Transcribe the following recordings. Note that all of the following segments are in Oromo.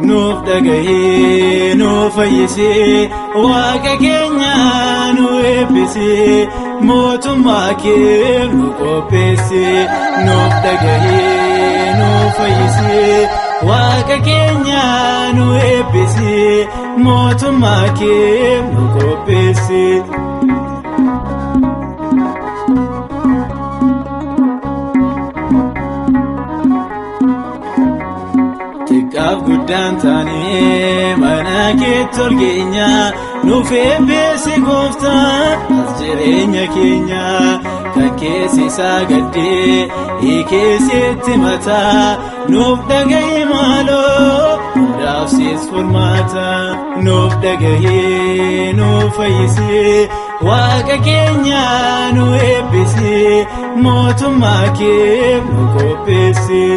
Nuuf dhagahee nuuf fayyisee waaqa keenya nu eebbisee mootummaa kee nu qopheessee. Nuuf dhagahee nuuf fayyisee waaqa keenya nu eebbisee mootummaa kee nu qopheessee. Xiqqaaf guddaan taanee mana keetti ol geenya nuuf eebbisi gooftaa as jireenya keenya kan keessi isaa gaddee hiikeessitti mataa nuuf dhagahee maaloo hundaaf siis furmaata. Nuuf dhagahee nuuf fayyisee waaqa keenya nu eebbisee mootummaa kee nu qopheessee.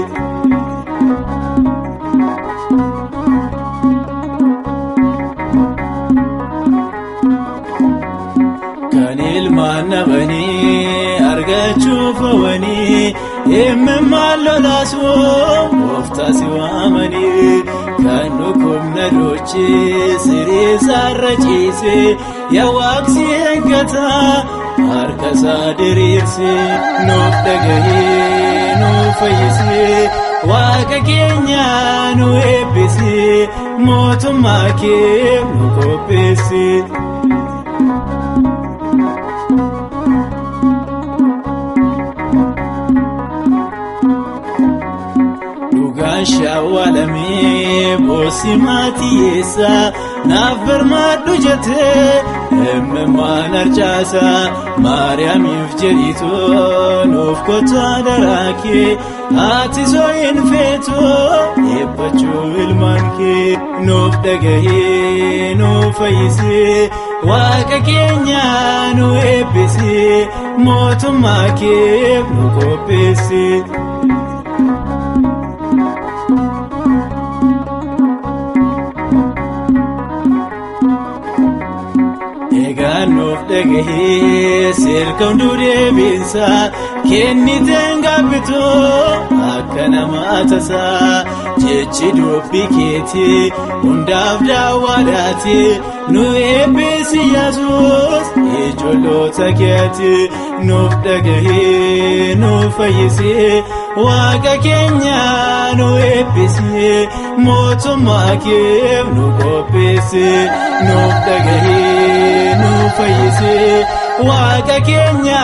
Kan ilmaan nabanii argachuuf hawwanii himmimmaan lolaasuu gooftaa si waamanii. Kan dhukkubna dhochee siree isaarra ciisee yaa waaqsi eeggataa harka isaa diriirsee. Nuuf dhagahee nuuf fayyisee waaqa keenya nu eebbisee mootummaa kee nu qopheessee. Shawwalamee boossi maatiyeessaa naaf birmadhu jettee himmimmaan harcaasaa Maariyaamiif jedhiitoo nuuf kottaa daraakee ati sooyin feetoo eebbachuu ilmaan kee. Nuuf dhagahee nuuf fayyisee waaqa keenya nu eebbisee mootummaa kee nu qopheessee. Nuuf dhagahee sirka hunduu deebiinsaa kenniteen gaabbitoo akka namaa tasaa jechi dubbii keetii hundaaf daawwaadhaati. Nu eebbisi Yesuus ijoollota keeti. Nuuf dhagahee nuuf fayyisee waaqa keenya nu eebbisee mootummaa kee nu qopheessee. Nuuf dhagahee nuuf fayyisee waaqa keenya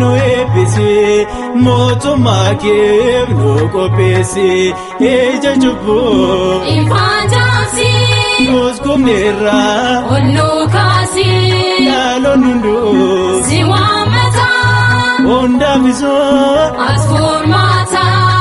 nu eebbisee mootummaa kee nu qopheessee. Ija jubbuu ifaan jaamsii nuus kumneerraa ol nu kaasii dhaloonni hunduu si waammataa hundaaf isoo as furmaataa.